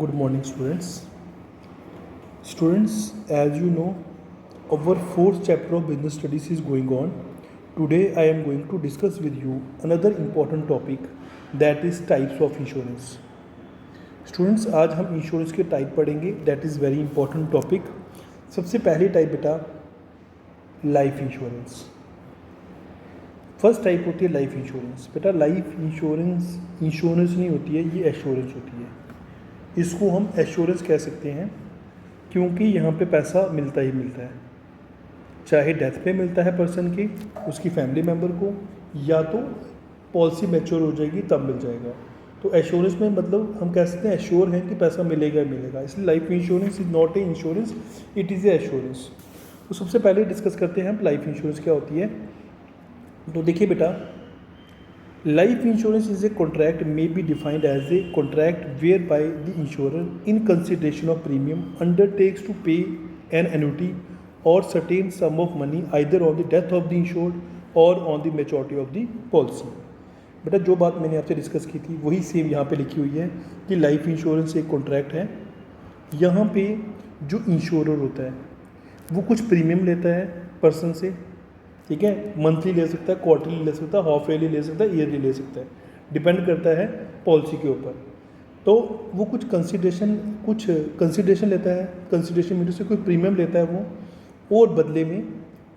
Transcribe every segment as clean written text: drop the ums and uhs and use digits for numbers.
Good morning, students. Students, as you know, our fourth chapter of business studies is going on. Today, I am going to discuss with you another important topic, that is types of insurance. Students, आज हम insurance के type पढ़ेंगे. That is very important topic. सबसे पहली type बेटा life insurance. First type होती है life insurance. बेटा लाइफ इंश्योरेंस इंश्योरेंस नहीं होती है, ये एश्योरेंस होती है. इसको हम एश्योरेंस कह सकते हैं क्योंकि यहाँ पे पैसा मिलता ही मिलता है, चाहे डेथ पे मिलता है पर्सन की, उसकी फैमिली मेम्बर को, या तो पॉलिसी मैच्योर हो जाएगी तब मिल जाएगा. तो एश्योरेंस में मतलब हम कह सकते हैं एश्योर हैं कि पैसा मिलेगा मिलेगा. इसलिए life insurance is not a insurance, it is a assurance. तो सबसे पहले डिस्कस करते हैं हम लाइफ इंश्योरेंस क्या होती है. तो देखिए बेटा, life insurance is a contract may be defined as a contract whereby the insurer in consideration of premium undertakes to pay an annuity और certain sum of money either on the death of the insured और on the maturity of the policy. बेटा जो बात मैंने आपसे discuss की थी वही सेम यहाँ पे लिखी हुई है कि लाइफ इंश्योरेंस एक कॉन्ट्रैक्ट है. यहाँ पे जो इंश्योरर होता है वो कुछ प्रीमियम लेता है पर्सन से, ठीक है. मंथली ले सकता है, क्वार्टरली ले सकता है, हाफ ईयरली ले सकता है, ईयरली ले सकता है, डिपेंड करता है पॉलिसी के ऊपर. तो वो कुछ कंसिडरेशन लेता है. कंसिडरेशन मीटर से कोई प्रीमियम लेता है वो, और बदले में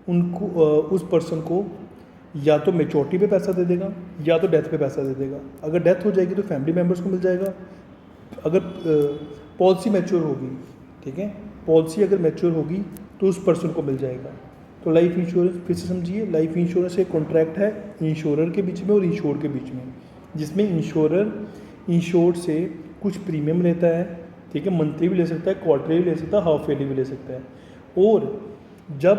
उनको उस पर्सन को या तो मेच्योरिटी पे पैसा दे देगा या तो डेथ पे पैसा दे देगा. अगर डेथ हो जाएगी तो फैमिली मेम्बर्स को मिल जाएगा. अगर पॉलिसी मैच्योर होगी, ठीक है, पॉलिसी अगर मैच्योर होगी तो उस पर्सन को मिल जाएगा. तो लाइफ इंश्योरेंस फिर से समझिए, लाइफ इंश्योरेंस एक कॉन्ट्रैक्ट है इंश्योरर के बीच में और इंश्योर्ड के बीच में, जिसमें इंश्योरर इंश्योर्ड से कुछ प्रीमियम लेता है, ठीक है. मंथली भी ले सकता है, क्वार्टरली भी ले सकता है, हाफ ईयरली भी ले सकता है. और जब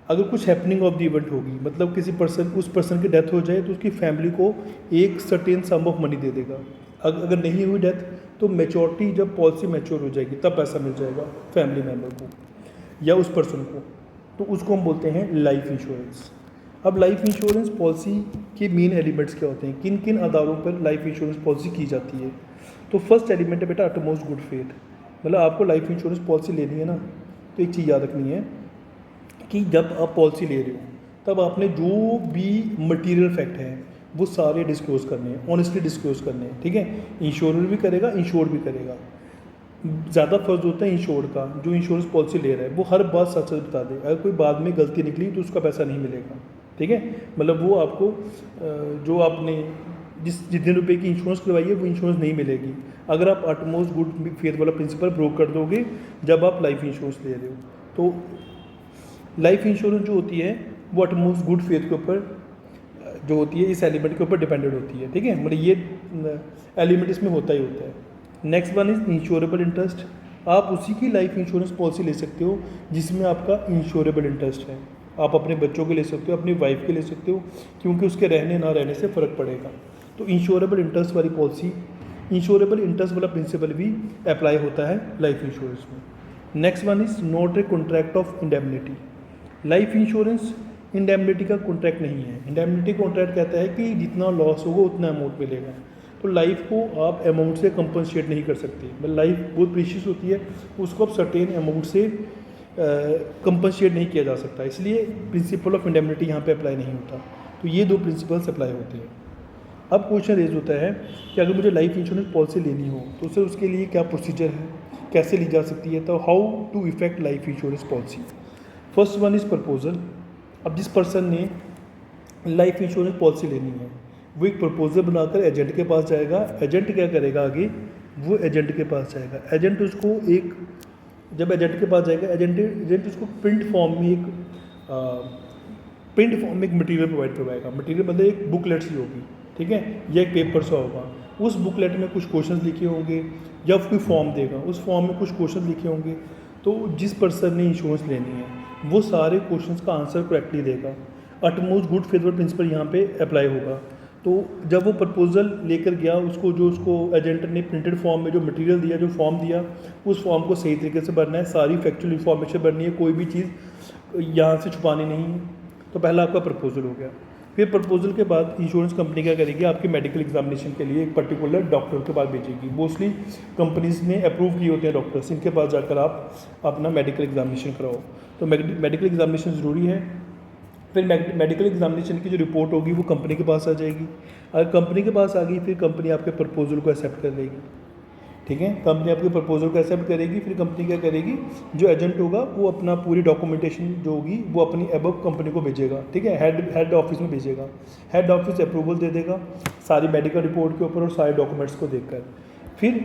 अगर कुछ हैपनिंग ऑफ द इवेंट होगी, मतलब किसी पर्सन उस पर्सन की डेथ हो जाए तो उसकी फैमिली को एक सर्टेन सम ऑफ मनी दे देगा. अगर नहीं हुई डेथ तो मैच्योरिटी जब पॉलिसी मैच्योर हो जाएगी तब पैसा मिल जाएगा फैमिली मेम्बर को या उस पर्सन को. तो उसको हम बोलते हैं लाइफ इंश्योरेंस. अब लाइफ इंश्योरेंस पॉलिसी के मेन एलिमेंट्स क्या होते हैं, किन किन आधारों पर लाइफ इंश्योरेंस पॉलिसी की जाती है. तो फर्स्ट एलिमेंट है बेटा अटमोस्ट गुड फेथ. मतलब आपको लाइफ इंश्योरेंस पॉलिसी लेनी है ना, तो एक चीज़ याद रखनी है कि जब आप पॉलिसी ले रहे हो तब आपने जो भी मटेरियल फैक्ट हैं वो सारे डिस्क्लोज करने हैं, ऑनेस्टली डिस्क्लोज करने हैं, ठीक है. इंश्योरर भी करेगा, इंश्योर्ड भी करेगा. ज़्यादा फर्ज होता है इंश्योर्ड का, जो इंश्योरेंस पॉलिसी ले रहा है वो हर बात सच सच बता दे. अगर कोई बाद में गलती निकली तो उसका पैसा नहीं मिलेगा, ठीक है. मतलब वो आपको जो आपने जितने रुपए की इंश्योरेंस करवाई है वो इंश्योरेंस नहीं मिलेगी अगर आप अटमोस्ट गुड फेथ वाला प्रिंसिपल ब्रोक कर दोगे जब आप लाइफ इंश्योरेंस ले रहे हो. तो लाइफ इंश्योरेंस जो होती है वो अटमोस्ट गुड फेथ के ऊपर जो होती है, इस एलिमेंट के ऊपर डिपेंडेंट होती है, ठीक है. मतलब ये एलिमेंट इसमें होता ही होता है. Next one is insurable interest. आप उसी की लाइफ इंश्योरेंस पॉलिसी ले सकते हो जिसमें आपका इंश्योरेबल इंटरेस्ट है. आप अपने बच्चों के ले सकते हो, अपनी वाइफ के ले सकते हो, क्योंकि उसके रहने ना रहने से फ़र्क पड़ेगा. तो इंश्योरेबल इंटरेस्ट वाली पॉलिसी, इंश्योरेबल इंटरेस्ट वाला प्रिंसिपल भी अप्लाई होता है लाइफ इंश्योरेंस में. Next one is not a contract of indemnity. Life insurance indemnity का कॉन्ट्रैक्ट नहीं है. इंडेमनिटी कॉन्ट्रैक्ट कहता है कि जितना लॉस होगा उतना अमाउंट मिलेगा. तो लाइफ को आप अमाउंट से कंपनसेट नहीं कर सकते. मतलब लाइफ बहुत प्रीशियस होती है, उसको आप सर्टेन अमाउंट से कंपनसेट नहीं किया जा सकता. इसलिए प्रिंसिपल ऑफ इंडेमनिटी यहाँ पे अप्लाई नहीं होता. तो ये दो प्रिंसिपल्स अप्लाई होते हैं. अब क्वेश्चन रेज होता है कि अगर मुझे लाइफ इंश्योरेंस पॉलिसी लेनी हो तो सर उसके लिए क्या प्रोसीजर है, कैसे ली जा सकती है. तो how to effect life insurance policy. First one is proposal. अब जिस पर्सन ने लाइफ इंश्योरेंस पॉलिसी लेनी है वो एक प्रपोजल बनाकर एजेंट के पास जाएगा. एजेंट क्या करेगा आगे, वो एजेंट के पास जाएगा. एजेंट उसको एक जब एजेंट के पास जाएगा एजेंट उसको प्रिंट फॉर्म में एक मटेरियल प्रोवाइड करवाएगा. मटेरियल मतलब एक बुकलेट सी होगी, ठीक है, या एक पेपर सा होगा. उस बुकलेट में कुछ क्वेश्चंस लिखे होंगे या कोई फॉर्म देगा, उस फॉर्म में कुछ क्वेश्चन लिखे होंगे. तो जिस पर्सन ने इंश्योरेंस लेनी है वो सारे क्वेश्चंस का आंसर करेक्टली देगा. अटमोस्ट गुड फेथ प्रिंसिपल यहाँ पे अप्लाई होगा. तो जब वो प्रपोजल लेकर गया, उसको एजेंट ने प्रिंटेड फॉर्म में जो मटेरियल दिया, जो फॉर्म दिया, उस फॉर्म को सही तरीके से भरना है. सारी फैक्चुअल इन्फॉर्मेशन भरनी है, कोई भी चीज़ यहाँ से छुपानी नहीं है. तो पहला आपका प्रपोजल हो गया. फिर प्रपोजल के बाद इंश्योरेंस कंपनी क्या करेगी, आपके मेडिकल एग्जामिनेशन के लिए एक पर्टिकुलर डॉक्टर के पास भेजेगी। मोस्टली कंपनीज ने अप्रूव किए होते हैं डॉक्टर्स, इनके पास जाकर आप अपना मेडिकल एग्जामिनेशन कराओ। तो मेडिकल एग्जामिनेशन ज़रूरी है। फिर मेडिकल एग्जामिनेशन की जो रिपोर्ट होगी वो कंपनी के पास आ जाएगी। अगर कंपनी के पास आ गई फिर कंपनी आपके प्रपोजल को एक्सेप्ट कर लेगी। ठीक है, कंपनी आपके प्रपोजल को एक्सेप्ट करेगी। फिर कंपनी क्या करेगी, जो एजेंट होगा वो अपना पूरी डॉक्यूमेंटेशन जो होगी वो अपनी अबव कंपनी को भेजेगा। ठीक है, हेड ऑफिस में भेजेगा। हेड ऑफिस अप्रूवल दे देगा सारी मेडिकल रिपोर्ट के ऊपर और सारे डॉक्यूमेंट्स को देखकर। फिर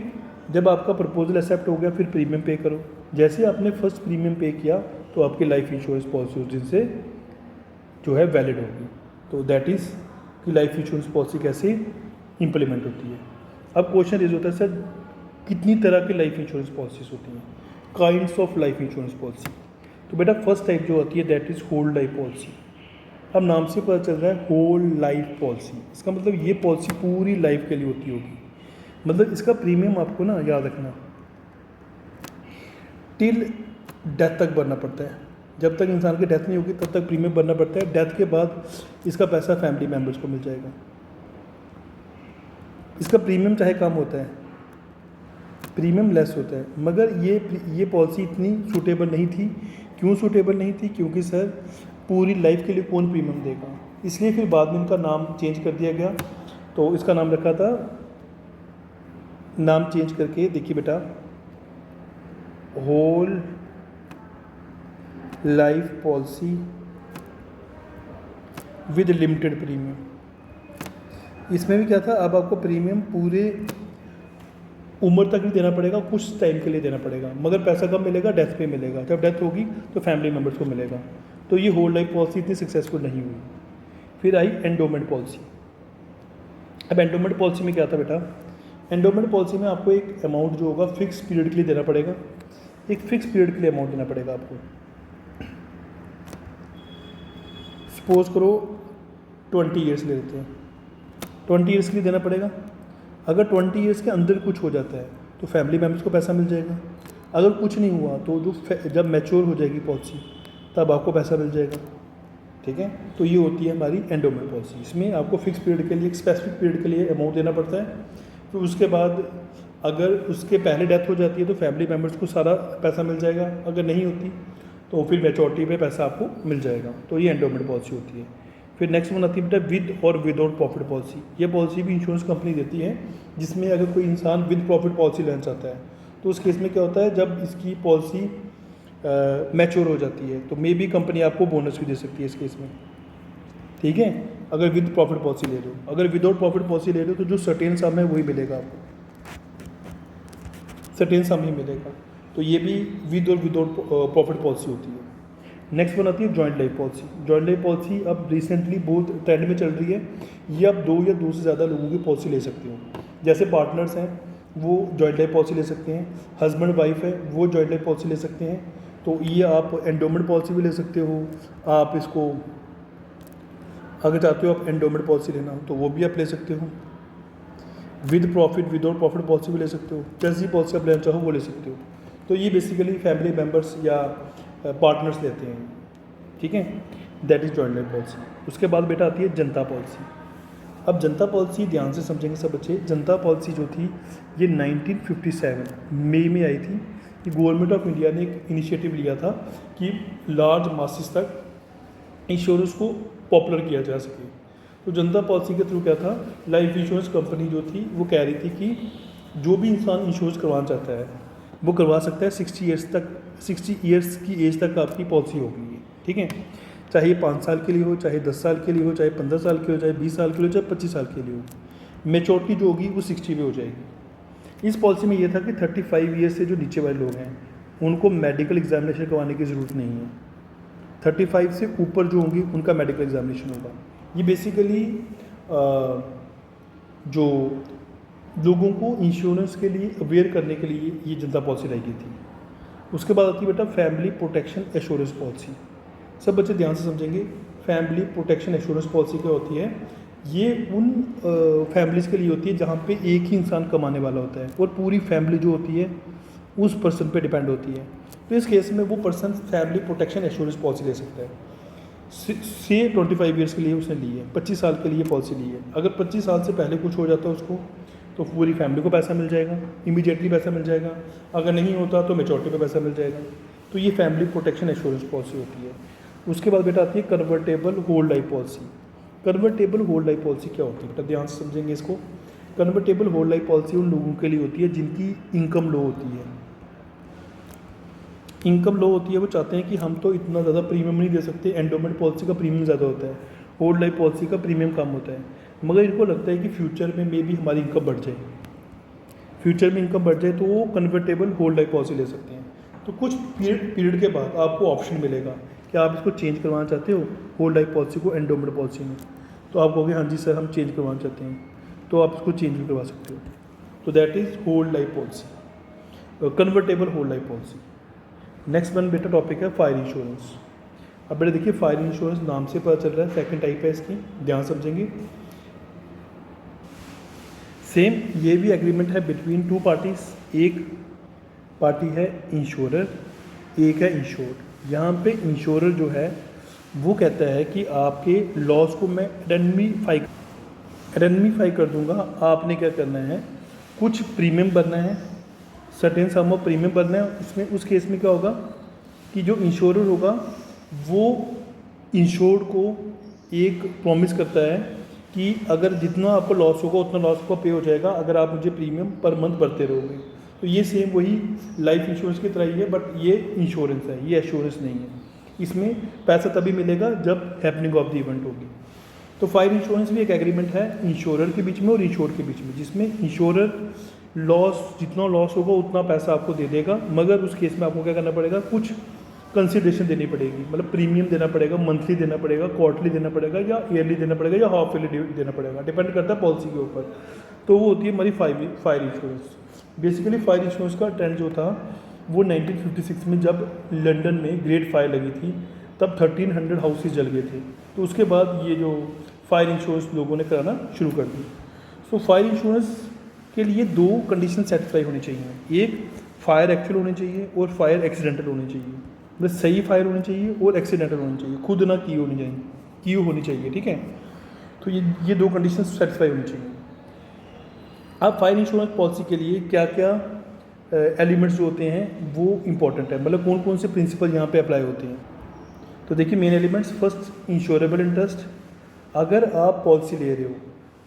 जब आपका प्रपोजल एक्सेप्ट हो गया फिर प्रीमियम पे करो। जैसे आपने फर्स्ट प्रीमियम पे किया तो आपकी लाइफ इंश्योरेंस पॉलिसी उस दिन से जो है वैलिड होगी। तो दैट इज़ कि लाइफ इंश्योरेंस पॉलिसी कैसे इंप्लीमेंट होती है। अब क्वेश्चन रेज होता है, सर कितनी तरह की लाइफ इंश्योरेंस पॉलिसीज होती हैं, kinds of life insurance policy. तो बेटा फर्स्ट टाइप जो होती है that is whole life policy. अब नाम से पता चल रहा है होल लाइफ पॉलिसी, इसका मतलब ये पॉलिसी पूरी लाइफ के लिए होती होगी। मतलब इसका प्रीमियम आपको ना याद रखना टिल डेथ तक भरना पड़ता है। जब तक इंसान की डेथ नहीं होगी तब तक प्रीमियम भरना पड़ता है। डेथ के बाद इसका पैसा फैमिली मेम्बर्स को मिल जाएगा। इसका प्रीमियम चाहे कम होता है, प्रीमियम लेस होता है, मगर ये पॉलिसी इतनी सूटेबल नहीं थी। क्यों सूटेबल नहीं थी, क्योंकि सर पूरी लाइफ के लिए कौन प्रीमियम देगा, इसलिए फिर बाद में इनका नाम चेंज कर दिया गया। तो इसका नाम रखा था, नाम चेंज करके देखिए बेटा, whole life policy with limited premium. इसमें भी क्या था, अब आपको प्रीमियम पूरे उम्र तक भी देना पड़ेगा, कुछ टाइम के लिए देना पड़ेगा, मगर पैसा कब मिलेगा, डेथ पे मिलेगा। जब डेथ होगी तो फैमिली मेम्बर्स को मिलेगा। तो ये होल लाइफ पॉलिसी इतनी सक्सेसफुल नहीं हुई। फिर आई एंडोमेंट पॉलिसी। अब एंडोमेंट पॉलिसी में क्या था बेटा, एंडोमेंट पॉलिसी में आपको एक अमाउंट जो होगा फिक्स पीरियड के लिए देना पड़ेगा। एक फिक्स पीरियड के लिए अमाउंट देना पड़ेगा आपको। सपोज करो 20 ईयर्स ले लेते हैं, 20 ईयर्स के लिए देना पड़ेगा। अगर 20 ईयर्स के अंदर कुछ हो जाता है तो फैमिली मेम्बर्स को पैसा मिल जाएगा। अगर कुछ नहीं हुआ तो जब मैच्योर हो जाएगी पॉलिसी तब आपको पैसा मिल जाएगा। ठीक है, तो ये होती है हमारी एंडोमेंट पॉलिसी। इसमें आपको फिक्स पीरियड के लिए, एक स्पेसिफिक पीरियड के लिए अमाउंट देना पड़ता है। फिर उसके बाद अगर उसके पहले डेथ हो जाती है तो फैमिली मेम्बर्स को सारा पैसा मिल जाएगा। अगर नहीं होती तो फिर मैच्योरिटी पे पैसा आपको मिल जाएगा। तो ये एंडोमेंट पॉलिसी होती है। फिर नेक्स्ट वन आती है बेटा विद और विदाउट प्रॉफिट पॉलिसी। ये पॉलिसी भी इंश्योरेंस कंपनी देती है, जिसमें अगर कोई इंसान विद प्रॉफिट पॉलिसी लेना चाहता है तो उस केस में क्या होता है, जब इसकी पॉलिसी मैच्योर हो जाती है तो मे बी कंपनी आपको बोनस भी दे सकती है इस केस में। ठीक है, अगर विद प्रॉफिट पॉलिसी ले लो। अगर विदाउट प्रॉफिट पॉलिसी ले लो तो जो सर्टेन सम है वही मिलेगा आपको, सर्टेन सम ही मिलेगा। तो ये भी विद और विदाउट प्रॉफिट पॉलिसी होती है। नेक्स्ट वन आती है joint life policy. Joint life policy अब रिसेंटली बहुत ट्रेंड में चल रही है। ये आप 2 या 2 से ज़्यादा लोगों की पॉलिसी ले सकते हो। जैसे पार्टनर्स हैं वो जॉइंट लाइफ पॉलिसी ले सकते हैं, हस्बैंड वाइफ है वो जॉइंट लाइफ पॉलिसी ले सकते हैं। तो ये आप एंडोमेंट पॉलिसी भी ले सकते हो। आप इसको अगर चाहते हो आप एंडोमेंट पॉलिसी लेना तो वो भी आप ले सकते हो। With profit without profit policy भी ले सकते हो। जैसी पॉलिसी आप लेना चाहो वो ले सकते हो। तो ये बेसिकली फैमिली मेम्बर्स या पार्टनर्स लेते हैं। ठीक है, that is joint life policy. उसके बाद बेटा आती है जनता पॉलिसी। अब जनता पॉलिसी ध्यान से समझेंगे सब बच्चे। जनता पॉलिसी जो थी ये 1957 मई में आई थी। कि गवर्नमेंट ऑफ इंडिया ने एक इनिशिएटिव लिया था कि लार्ज मासेस तक इंश्योरेंस को पॉपुलर किया जा सके। तो जनता पॉलिसी के थ्रू क्या था, लाइफ इंश्योरेंस कंपनी जो थी वो कह रही थी कि जो भी इंसान इंश्योरेंस करवाना चाहता है वो करवा सकता है। 60 ईयर्स तक, 60 ईयर्स की एज तक आपकी पॉलिसी होगी। ठीक है, चाहे ये 5 साल के लिए हो, चाहे 10 साल के लिए हो, चाहे 15 साल के लिए हो, चाहे 20 साल के लिए हो, चाहे 25 साल के लिए हो। मैच्योरिटी जो होगी वो 60 पे हो जाएगी। इस पॉलिसी में ये था कि 35 ईयर्स से जो नीचे वाले लोग हैं उनको मेडिकल एग्जामिनेशन करवाने की ज़रूरत नहीं है। 35 से ऊपर जो होंगी उनका मेडिकल एग्जामिनेशन होगा। ये बेसिकली जो लोगों को इंश्योरेंस के लिए अवेयर करने के लिए ये जनता पॉलिसी लाई गई थी। उसके बाद आती है बेटा फैमिली प्रोटेक्शन एश्योरेंस पॉलिसी। सब बच्चे ध्यान से समझेंगे। फैमिली प्रोटेक्शन एश्योरेंस पॉलिसी क्या होती है, ये उन फैमिलीज़ के लिए होती है जहाँ पे एक ही इंसान कमाने वाला होता है और पूरी फैमिली जो होती है उस पर्सन पे डिपेंड होती है। तो इस केस में वो person family protection assurance policy ले सकता है। से 25 ईयर्स के लिए उसने ली है, 25 साल के लिए पॉलिसी ली है। अगर 25 साल से पहले कुछ हो जाता है उसको तो पूरी फैमिली को पैसा मिल जाएगा, इमीडिएटली पैसा मिल जाएगा। अगर नहीं होता तो मेचोरिटी पे पैसा मिल जाएगा। तो ये फैमिली प्रोटेक्शन इंश्योरेंस पॉलिसी होती है। उसके बाद बेटा आती है convertible whole life policy. Convertible whole life policy क्या होती है बेटा, ध्यान से समझेंगे इसको। कन्वर्टेबल होल लाइफ पॉलिसी उन लोगों के लिए होती है जिनकी इनकम लो होती है। इनकम लो होती है, वो चाहते हैं कि हम तो इतना ज़्यादा प्रीमियम नहीं दे सकते, एंडोमेंट पॉलिसी का प्रीमियम ज़्यादा होता है, होल लाइफ पॉलिसी का प्रीमियम कम होता है, मगर इनको लगता है कि फ्यूचर में मे बी हमारी इनकम बढ़ जाए, फ्यूचर में इनकम बढ़ जाए तो वो कन्वर्टेबल होल लाइफ पॉलिसी ले सकते हैं। तो कुछ पीरियड के बाद आपको ऑप्शन मिलेगा कि आप इसको चेंज करवाना चाहते हो होल लाइफ पॉलिसी को एंडोमेंट पॉलिसी में। तो आप कहोगे हाँ जी सर हम चेंज करवाना चाहते हैं, तो आप इसको चेंज भी करवा सकते हो। तो that is whole life policy, convertible whole life policy. Next one बेटा टॉपिक है फायर इंश्योरेंस। अब बेटा देखिए फायर इंश्योरेंस नाम से पता चल रहा है सेकंड टाइप है इसकी, ध्यान समझेंगे। सेम ये भी एग्रीमेंट है बिटवीन टू पार्टीज, एक पार्टी है इंश्योरर, एक है इंश्योर्ड। यहाँ पे इंश्योरर जो है वो कहता है कि आपके लॉस को मैं एडमिफाई कर दूंगा। आपने क्या करना है, कुछ प्रीमियम भरना है, सर्टेन सम ऑफ प्रीमियम भरना है। उसमें उस केस में क्या होगा कि जो इंश्योरर होगा वो इंश्योर्ड को एक प्रॉमिस करता है कि अगर जितना आपको लॉस होगा उतना लॉस को पे हो जाएगा अगर आप मुझे प्रीमियम पर मंथ भरते रहोगे। तो ये सेम वही लाइफ इंश्योरेंस की तरह ही है, बट ये इंश्योरेंस है, ये एश्योरेंस नहीं है। इसमें पैसा तभी मिलेगा जब हैपनिंग ऑफ द इवेंट होगी। तो फायर इंश्योरेंस भी एक एग्रीमेंट है इंश्योरर के बीच में और इंश्योर्ड के बीच में, जिसमें इंश्योरर लॉस जितना लॉस होगा उतना पैसा आपको दे देगा, मगर उस केस में आपको क्या करना पड़ेगा, कुछ कंसिडरेशन देनी पड़ेगी, मतलब प्रीमियम देना पड़ेगा, मंथली देना पड़ेगा, क्वार्टरली देना पड़ेगा या ईयरली देना पड़ेगा या हाफ ईयरली देना पड़ेगा, डिपेंड करता है पॉलिसी के ऊपर। तो वो होती है हमारी fire insurance. Basically fire insurance का ट्रेंड जो था वो 1956 में जब लंदन में ग्रेट फायर लगी थी तब 1300 हाउसेज जल गए थे। तो उसके बाद ये जो फायर इंश्योरेंस लोगों ने कराना शुरू कर दी। सो फायर इंश्योरेंस के लिए दो कंडीशन सेटिस्फाई होनी चाहिए, एक फायर एक्चुअल होनी चाहिए और फायर एक्सीडेंटल होनी चाहिए। मतलब सही फायर होनी चाहिए और एक्सीडेंटल होनी चाहिए, खुद ना की होनी चाहिए, ठीक है। तो ये दो कंडीशन सेटिस्फाई होनी चाहिए। अब फायर इंश्योरेंस पॉलिसी के लिए क्या क्या एलिमेंट्स जो होते हैं वो इंपॉर्टेंट है, मतलब कौन कौन से प्रिंसिपल यहाँ पे अप्लाई होते हैं। तो देखिए main elements, first insurable interest. अगर आप पॉलिसी ले रहे हो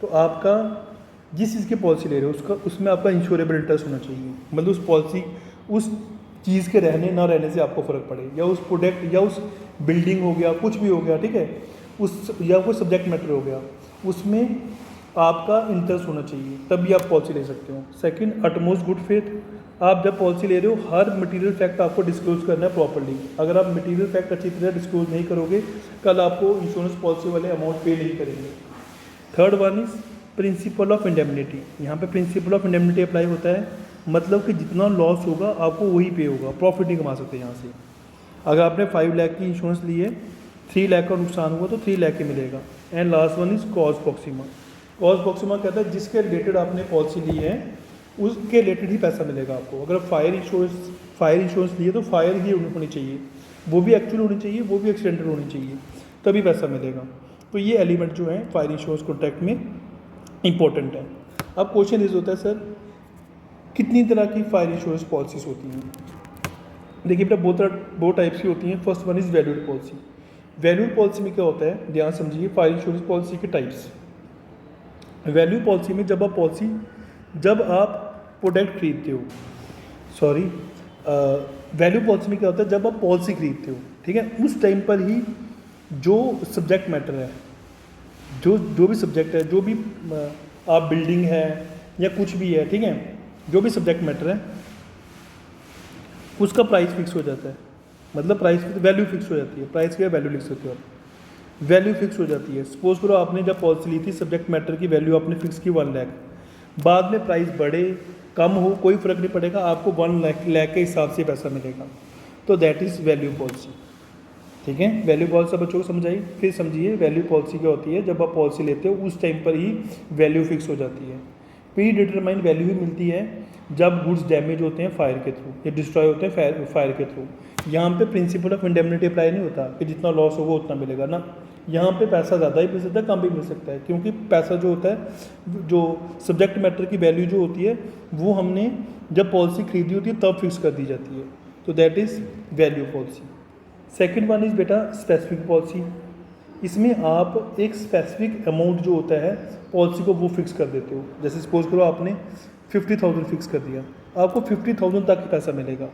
तो आपका जिस चीज़ की पॉलिसी ले रहे हो उसमें आपका इंश्योरेबल इंटरेस्ट होना चाहिए, मतलब उस पॉलिसी उस चीज़ के रहने ना रहने से आपको फ़र्क पड़े, या उस प्रोडक्ट या उस बिल्डिंग हो गया, कुछ भी हो गया, ठीक है, उस या कोई सब्जेक्ट मैटर हो गया, उसमें आपका इंटरेस्ट होना चाहिए, तभी आप पॉलिसी ले सकते हो। Second, utmost good faith. आप जब पॉलिसी ले रहे हो हर मटेरियल फैक्ट आपको डिस्क्लोज करना है प्रॉपर्ली। अगर आप मटेरियल फैक्ट अच्छी तरह डिस्क्लोज नहीं करोगे कल आपको इंश्योरेंस पॉलिसी वाले अमाउंट पे नहीं करेंगे। Third one is principle of indemnity. यहाँ पे प्रिंसिपल ऑफ इंडेमनिटी अप्लाई होता है, मतलब कि जितना लॉस होगा आपको वही पे होगा, प्रॉफिट नहीं कमा सकते यहाँ से। अगर आपने 5 लाख की इंश्योरेंस ली है, 3 लाख का नुकसान हुआ तो 3 लाख ही मिलेगा। And last one is cause Proxima. Cause Proxima कहता है जिसके रिलेटेड आपने पॉलिसी ली है उसके रिलेटेड ही पैसा मिलेगा आपको। अगर फायर इंश्योरेंस लिए तो फायर ही होनी चाहिए, वो भी एक्चुअल होनी चाहिए, वो भी एक्सीडेंटल होनी चाहिए, तभी पैसा मिलेगा। तो ये एलिमेंट जो है फायर इंश्योरेंस कॉन्ट्रैक्ट में इंपॉर्टेंट है। अब क्वेश्चन इज होता है सर कितनी तरह की फायर इंश्योरेंस पॉलिसीज होती हैं। देखिए बेटा दो टाइप्स की होती हैं। First one is valued policy. Valued policy में क्या होता है, ध्यान समझिए, फायर इंश्योरेंस पॉलिसी के टाइप्स। वैल्यू पॉलिसी में जब आप प्रोडक्ट खरीदते हो, वैल्यू पॉलिसी में क्या होता है, जब आप पॉलिसी खरीदते हो, ठीक है, उस टाइम पर ही जो सब्जेक्ट मैटर है, जो भी सब्जेक्ट है, जो भी आप बिल्डिंग है या कुछ भी है, ठीक है, जो भी सब्जेक्ट मैटर है उसका प्राइस फिक्स हो जाता है। मतलब प्राइस वैल्यू फिक्स हो जाती है, प्राइस क्या वैल्यू लिख सकते हो आप, वैल्यू फिक्स हो जाती है। सपोज करो आपने जब पॉलिसी ली थी सब्जेक्ट मैटर की वैल्यू आपने फिक्स की 1 लाख, बाद में प्राइस बढ़े कम हो कोई फ़र्क नहीं पड़ेगा, आपको 1 लाख के हिसाब से पैसा मिलेगा। तो दैट इज़ वैल्यू पॉलिसी, ठीक है। वैल्यू पॉलिसी बच्चों को समझाइए, फिर समझिए वैल्यू पॉलिसी क्या होती है। जब आप पॉलिसी लेते हो उस टाइम पर ही वैल्यू फिक्स हो जाती है, प्री डिटरमाइंड वैल्यू ही मिलती है। जब गुड्स डैमेज होते हैं फायर के थ्रू या डिस्ट्रॉय होते हैं फायर के थ्रू। यहाँ पे प्रिंसिपल ऑफ इंडेमनिटी अप्लाई नहीं होता कि जितना लॉस होगा उतना मिलेगा ना, यहाँ पे पैसा ज़्यादा ही मिल सकता है, कम भी मिल सकता है, क्योंकि पैसा जो होता है, जो सब्जेक्ट मैटर की वैल्यू जो होती है वो हमने जब पॉलिसी खरीदी होती है तब फिक्स कर दी जाती है, तो that is value policy. Second one is बेटा स्पेसिफिक पॉलिसी। इसमें आप एक स्पेसिफिक अमाउंट जो होता है पॉलिसी को वो फिक्स कर देते हो। जैसे सपोज करो आपने 50,000 फिक्स कर दिया, आपको 50,000 तक ही पैसा मिलेगा।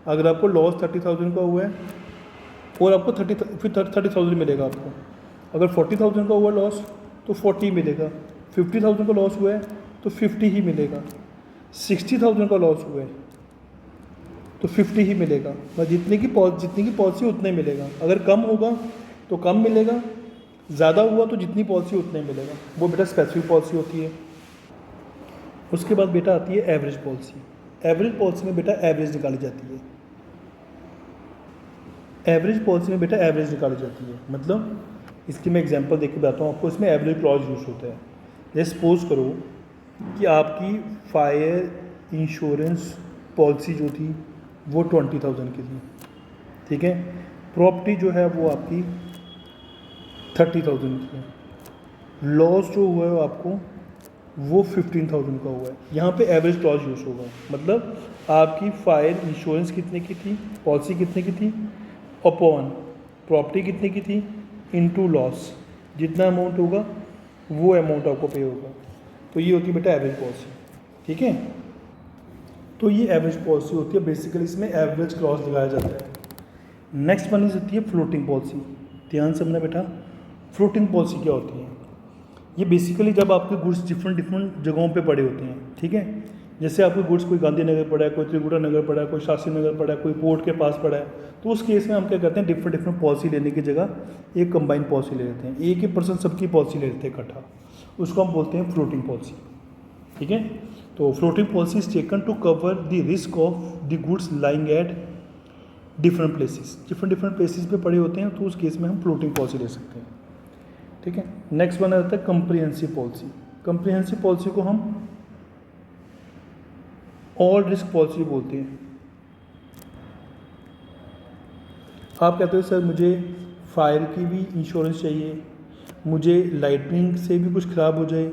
अगर आपको लॉस 30,000 का हुआ है और आपको 30,000 मिलेगा आपको। अगर 40,000 का हुआ लॉस तो 40 मिलेगा, 50,000 का लॉस हुआ है तो 50 ही मिलेगा, 60,000 का लॉस हुआ है तो 50 ही मिलेगा। बस जितनी की पॉलिसी उतने मिलेगा। अगर कम होगा तो कम मिलेगा, ज़्यादा हुआ तो जितनी पॉलिसी उतने मिलेगा। वो बेटा स्पेसिफिक पॉलिसी होती है। उसके बाद बेटा आती है एवरेज पॉलिसी। एवरेज पॉलिसी में बेटा एवरेज निकाली जाती है। एवरेज पॉलिसी में बेटा एवरेज निकाली जाती है, मतलब इसकी मैं एग्जांपल देख के बताता हूँ आपको। इसमें एवरेज क्लॉज यूज होता है। जैसे सपोज करो कि आपकी फायर इंश्योरेंस पॉलिसी जो थी वो 20,000 की थी, ठीक है। प्रॉपर्टी जो है वो आपकी 30,000 की है। लॉस जो हुआ है आपको वो 15,000 का हुआ है। यहाँ पे एवरेज क्लॉज यूज होगा, मतलब आपकी फायर इंश्योरेंस कितने की थी, पॉलिसी कितने की थी, अपॉन प्रॉपर्टी कितने की थी इनटू लॉस, जितना अमाउंट होगा वो अमाउंट आपको पे होगा। तो ये होती है बेटा एवरेज पॉलिसी, ठीक है। तो ये एवरेज पॉलिसी होती है, बेसिकली इसमें एवरेज क्लॉज लगाया जाता है। नेक्स्ट वन होती है फ्लोटिंग पॉलिसी। ध्यान से समझना बेटा, फ्लोटिंग पॉलिसी क्या होती है। ये बेसिकली जब आपके गुड्स डिफरेंट जगहों पे पड़े होते हैं, ठीक है। जैसे आपके गुड्स कोई गांधीनगर पड़ा है, कोई त्रिपुरा नगर पड़ा है, कोई शास्त्री नगर पड़ा है, कोई पोर्ट के पास पड़ा है, तो उस केस में हम क्या करते हैं, डिफरेंट पॉलिसी लेने की जगह एक कंबाइंड पॉलिसी ले लेते हैं। एक ही पर्सन सबकी पॉलिसी ले लेते हैं इकट्ठा, उसको हम बोलते हैं फ्लोटिंग पॉलिसी, ठीक है। तो floating policy is taken to cover the risk of the goods lying at different places. Different places पे पड़े होते हैं, तो उस केस में हम फ्लोटिंग पॉलिसी ले सकते हैं, ठीक है। नेक्स्ट वन आता है कंप्रिहेंसिव पॉलिसी। कंप्रिहेंसिव पॉलिसी को हम ऑल रिस्क पॉलिसी बोलते हैं। आप कहते हो सर मुझे फायर की भी इंश्योरेंस चाहिए, मुझे लाइटनिंग से भी कुछ ख़राब हो जाए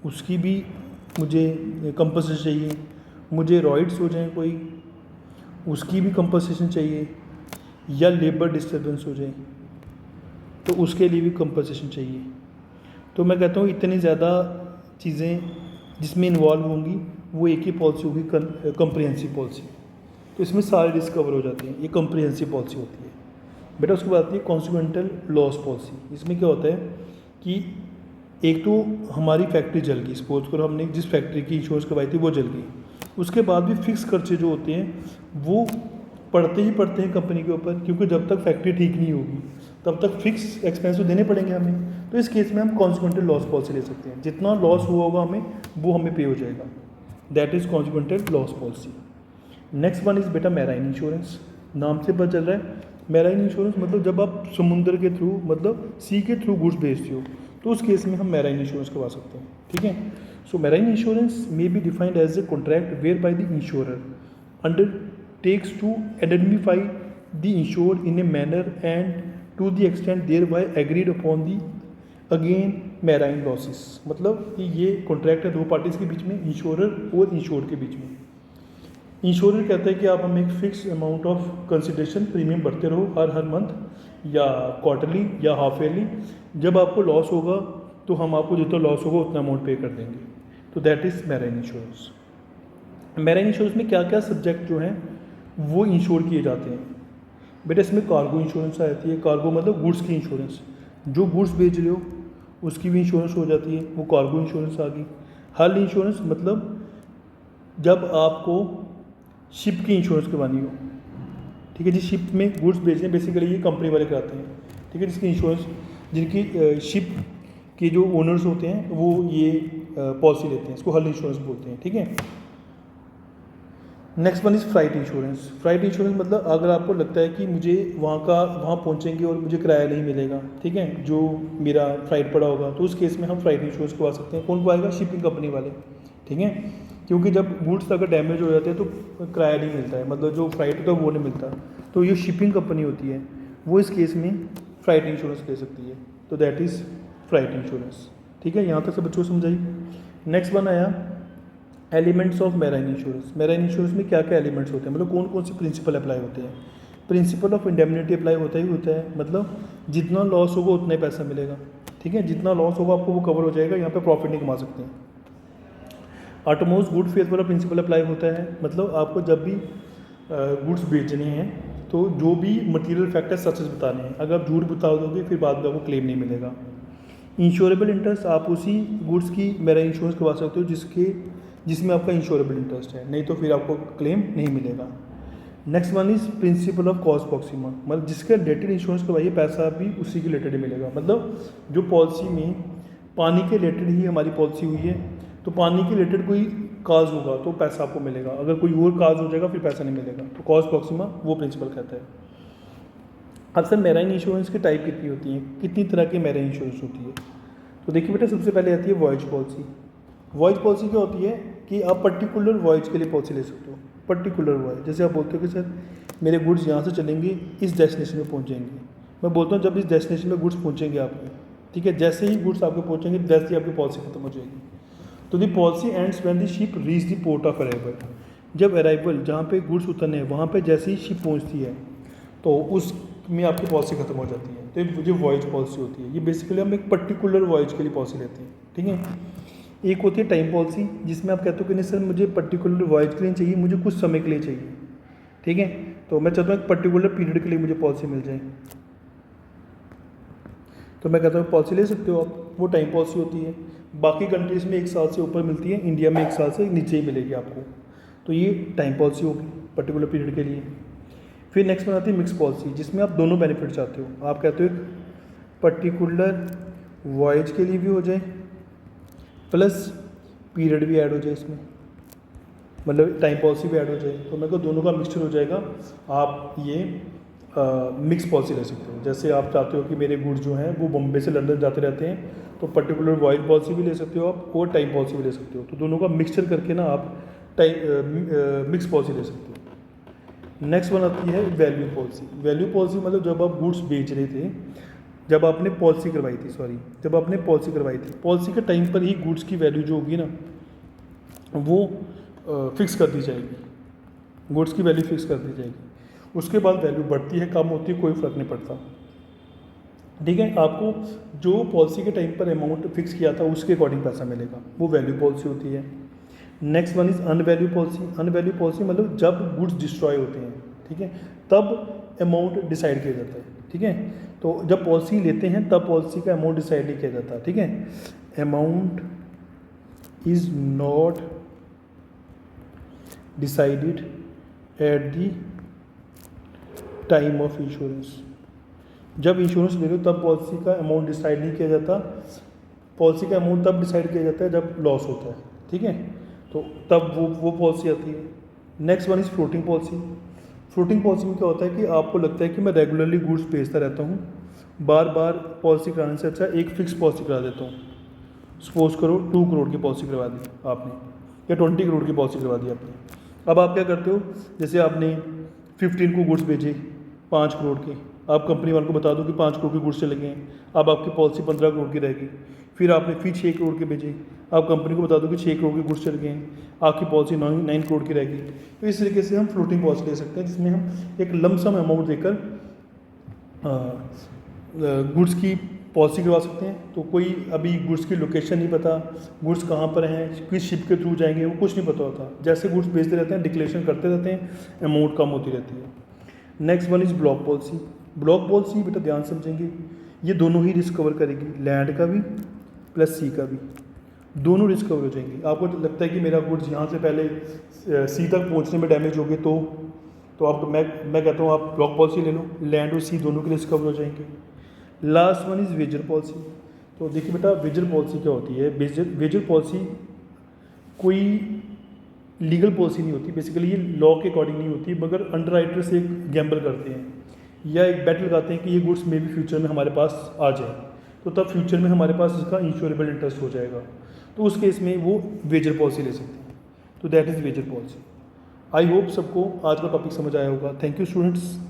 उसकी भी मुझे कंपनसेशन चाहिए, मुझे रॉइड्स हो जाए कोई उसकी भी कंपनसेशन चाहिए, या लेबर डिस्टर्बेंस हो जाए तो उसके लिए भी कंपनसेशन चाहिए। तो मैं कहता हूँ इतनी ज़्यादा चीज़ें जिसमें इन्वॉल्व होंगी वो एक ही पॉलिसी होगी, कंप्रिहेंसिव पॉलिसी। तो इसमें सारे रिस्क कवर हो जाते हैं, ये कंप्रिहेंसिव पॉलिसी होती है बेटा। उसके बाद आती है कॉन्सिक्वेंटल लॉस पॉलिसी। इसमें क्या होता है कि एक तो हमारी फैक्ट्री जल गई, सपोज करो हमने जिस फैक्ट्री की इंश्योरेंस करवाई थी वो जल गई, उसके बाद भी फिक्स खर्चे जो होते हैं वो पड़ते हैं कंपनी के ऊपर, क्योंकि जब तक फैक्ट्री ठीक नहीं होगी तब तक फिक्स एक्सपेंस तो देने पड़ेंगे हमें। तो इस केस में हम कॉन्सिक्वेंटल लॉस पॉलिसी ले सकते हैं, जितना लॉस हुआ होगा हमें वो हमें पे हो जाएगा, that is कॉन्सिक्वेंटल loss policy. Next one is बेटा मैराइन इंश्योरेंस। नाम से पता चल रहा है मैराइन इंश्योरेंस मतलब जब आप समुद्र के थ्रू, मतलब सी के थ्रू गुड्स भेजते हो, तो उस केस में हम मैराइन इंश्योरेंस करवा सकते हैं, ठीक है। So marine insurance may be defined as a contract whereby the insurer undertakes to indemnify the insured in a manner and to the extent thereby agreed upon the again marine losses. मतलब कि ये contract है दो parties के बीच में, insurer और insured के बीच में। इंश्योरर कहता है कि आप हमें एक fix amount of consideration premium भरते रहो हर मंथ या क्वार्टरली या हाफ ईयरली, जब आपको लॉस होगा तो हम आपको जितना लॉस होगा उतना अमाउंट पे कर देंगे। तो that is marine insurance. Marine insurance में क्या क्या सब्जेक्ट जो हैं वो इंश्योर किए जाते हैं बेटा। इसमें कार्गो इंश्योरेंस आ जाती है। कार्गो मतलब गुड्स की इंश्योरेंस, जो गुड्स बेच रहे हो उसकी भी इंश्योरेंस हो जाती है, वो कार्गो इंश्योरेंस आ गई। हल इंश्योरेंस मतलब जब आपको शिप की इंश्योरेंस करवानी हो, ठीक है जी। शिप में गुड्स बेचने बेसिकली ये कंपनी वाले कराते हैं, ठीक है। जिसकी इंश्योरेंस, जिनकी शिप के जो ओनर्स होते हैं वो ये पॉलिसी लेते हैं, इसको हल इंश्योरेंस बोलते हैं, ठीक है। Next one is flight insurance. Flight insurance मतलब अगर आपको लगता है कि मुझे वहाँ पहुँचेंगे और मुझे किराया नहीं मिलेगा, ठीक है, जो मेरा फ्लाइट पड़ा होगा, तो उस केस में हम फ्लाइट इंश्योरेंस करवा सकते हैं। कौन करवाएगा? शिपिंग कंपनी वाले, ठीक है। क्योंकि जब गुड्स अगर डैमेज हो जाते हैं तो किराया नहीं मिलता है, मतलब जो फ्राइट होता है वो नहीं मिलता। तो ये शिपिंग कंपनी होती है, वो इस केस में फ्राइट इंश्योरेंस ले सकती है। तो दैट इज़ फ्राइट इंश्योरेंस। ठीक है, यहाँ तक सब बच्चों को समझाइए। नेक्स्ट वन आया elements of marine insurance. Marine insurance में क्या क्या एलिमेंट्स होते हैं, मतलब कौन कौन से प्रिंसिपल अप्लाई होते हैं। प्रिंसिपल ऑफ इंडेमनिटी अप्लाई होता ही होता है, मतलब जितना लॉस होगा उतना ही पैसा मिलेगा। ठीक है, जितना लॉस होगा आपको वो कवर हो जाएगा, यहाँ पे प्रॉफिट नहीं कमा सकते हैं। ऑटोमोस्ट गुड फेथ वाला प्रिंसिपल अप्लाई होता है, मतलब आपको जब भी गुड्स बेचने हैं तो जो भी मटेरियल फैक्टर्स सच बताने हैं, अगर आप झूठ बता दोगे फिर बाद में आपको क्लेम नहीं मिलेगा। इंश्योरेबल इंटरेस्ट, आप उसी गुड्स की मेरा इंश्योरेंस करवा सकते हो जिसमें आपका इंश्योरेबल इंटरेस्ट है, नहीं तो फिर आपको क्लेम नहीं मिलेगा। Next one is principle of cost Proxima, मतलब जिसके रिलेटेड इंश्योरेंस करवाइए पैसा भी उसी के रिलेटेड ही मिलेगा। मतलब जो पॉलिसी में पानी के रिलेटेड ही हमारी पॉलिसी हुई है, तो पानी के रिलेटेड कोई काज होगा तो पैसा आपको मिलेगा, अगर कोई और काज हो जाएगा फिर पैसा नहीं मिलेगा। तो कॉस्ट प्रॉक्सिमा वो प्रिंसिपल कहता है। अब सर मैराइन इंश्योरेंस की टाइप कितनी होती है, कितनी तरह की मैराइन इंश्योरेंस होती है। तो देखिए बेटा, सबसे पहले आती है वॉयज पॉलिसी। वॉयज पॉलिसी क्या होती है कि आप पर्टिकुलर वॉयज के लिए पॉलिसी ले सकते हो। पर्टिकुलर वॉयज, जैसे आप बोलते हो कि सर मेरे गुड्स यहाँ से चलेंगे इस डेस्टिनेशन में पहुँचेंगे, मैं बोलता हूँ जब इस डेस्टिनेशन में गुड्स पहुँचेंगे आपके, ठीक है, जैसे ही गुड्स आपके पहुँचेंगे वैसे ही आपकी पॉलिसी खत्म हो जाएगी। तो दी policy ends when the ship reach the port of arrival. जब अराइवल जहाँ पे गुड्स उतरने हैं वहाँ पे जैसे ही शिप पहुँचती है तो उसमें आपकी पॉलिसी खत्म हो जाती है। तो ये जो वॉयज पॉलिसी होती है, ये बेसिकली हम एक पर्टिकुलर वॉयज के लिए पॉलिसी लेते हैं। ठीक है, एक होती है टाइम पॉलिसी, जिसमें आप कहते हो कि नहीं सर मुझे पर्टिकुलर वॉयज के लिए चाहिए, मुझे कुछ समय के लिए चाहिए। ठीक है, तो मैं चाहता हूँ एक पर्टिकुलर पीरियड के लिए मुझे पॉलिसी मिल जाए, तो मैं कहता हूँ पॉलिसी ले सकते हो आप, वो टाइम पॉलिसी होती है। बाकी कंट्रीज़ में 1 साल से ऊपर मिलती है, इंडिया में 1 साल से नीचे ही मिलेगी आपको। तो ये टाइम पॉलिसी होगी पर्टिकुलर पीरियड के लिए। फिर नेक्स्ट में आती है मिक्स पॉलिसी, जिसमें आप दोनों बेनिफिट चाहते हो। आप कहते हो एक पर्टिकुलर वॉयज के लिए भी हो जाए प्लस पीरियड भी ऐड हो जाए इसमें, मतलब टाइम पॉलिसी भी ऐड हो जाए, तो मेरे को दोनों का मिक्सचर हो जाएगा। आप ये मिक्स पॉलिसी ले सकते हो। जैसे आप चाहते हो कि मेरे गुड्स जो हैं वो बॉम्बे से लंदन जाते रहते हैं, तो पर्टिकुलर वॉयज पॉलिसी भी ले सकते हो आप और टाइम पॉलिसी भी ले सकते हो। तो दोनों का मिक्सचर करके ना आप मिक्स पॉलिसी ले सकते हो। नेक्स्ट वन आती है वैल्यू पॉलिसी। वैल्यू पॉलिसी मतलब जब आप गुड्स बेच रहे थे, जब आपने पॉलिसी करवाई थी, जब आपने पॉलिसी करवाई थी, पॉलिसी के टाइम पर ही गुड्स की वैल्यू जो होगी ना वो फिक्स कर दी जाएगी, गुड्स की वैल्यू फिक्स कर दी जाएगी। उसके बाद वैल्यू बढ़ती है कम होती है कोई फ़र्क नहीं पड़ता। ठीक है, आपको जो पॉलिसी के टाइम पर अमाउंट फिक्स किया था उसके अकॉर्डिंग पैसा मिलेगा, वो वैल्यू पॉलिसी होती है। Next one is unvalued policy. Unvalued policy मतलब जब गुड्स डिस्ट्रॉय होते हैं, ठीक है, तब अमाउंट डिसाइड किया जाता है। ठीक है, तो जब पॉलिसी लेते हैं तब पॉलिसी का अमाउंट डिसाइड नहीं किया जाता। ठीक है, amount is not decided at the time of insurance. जब इंश्योरेंस ले रहे हो तब पॉलिसी का अमाउंट डिसाइड नहीं किया जाता, पॉलिसी का अमाउंट तब डिसाइड किया जाता है जब लॉस होता है। ठीक है, तो तब वो पॉलिसी आती है। Next one is floating policy. Floating policy में क्या होता है कि आपको लगता है कि मैं रेगुलरली गुड्स बेचता रहता हूँ, बार बार पॉलिसी कराने से अच्छा एक फ़िक्स पॉलिसी करा देता हूँ। सपोज करो 2 करोड़ की पॉलिसी करवा दी आपने या 20 करोड़ की पॉलिसी करवा दी आपने। अब आप क्या करते हो, जैसे आपने 15 को गुड्स बेचे 5 करोड़ के, आप कंपनी वालों को बता दो कि 5 करोड़ के गुड्स चले गए हैं, अब आपकी पॉलिसी 15 करोड़ की रहेगी। फिर आपने फिर 6 करोड़ के बेचे, आप कंपनी को बता दो कि 6 करोड़ के गुड्स चल गए हैं, आपकी पॉलिसी 9 करोड़ की रहेगी। तो इस तरीके से हम फ्लोटिंग पॉलिसी ले सकते हैं, जिसमें हम एक लमसम अमाउंट देकर गुड्स की पॉलिसी करवा सकते हैं। तो कोई अभी गुड्स की लोकेशन नहीं पता, गुड्स कहाँ पर हैं, किस शिप के थ्रू जाएंगे, वो कुछ नहीं पता होता। जैसे गुड्स बेचते रहते हैं, डिक्लेरेशन करते रहते हैं, अमाउंट कम होती रहती है। Next one is block policy. Block policy बेटा ध्यान समझेंगे, ये दोनों ही रिस्क कवर करेगी, लैंड का भी प्लस सी का भी, दोनों रिस्क कवर हो जाएंगे। आपको लगता है कि मेरा गुड्स यहाँ से पहले सी तक पहुँचने में डैमेज हो गए, तो आप मैं कहता हूँ आप ब्लॉक पॉलिसी ले लो, लैंड और सी दोनों के रिस्क कवर हो जाएंगे। Last one is wager policy. तो देखिए बेटा, वेजर पॉलिसी क्या होती है। वेजर पॉलिसी कोई लीगल पॉलिसी नहीं होती, बेसिकली ये लॉ के अकॉर्डिंग नहीं होती, मगर अंडर राइटर से एक गैम्बल करते हैं या एक बैट लगाते हैं कि ये गुड्स में भी फ्यूचर में हमारे पास आ जाए, तो तब फ्यूचर में हमारे पास इसका इंश्योरेबल इंटरेस्ट हो जाएगा, तो उस केस में वो वेजर पॉलिसी ले सकते हैं। तो that is wager policy. I hope सबको आज का टॉपिक समझ आया होगा। Thank you students.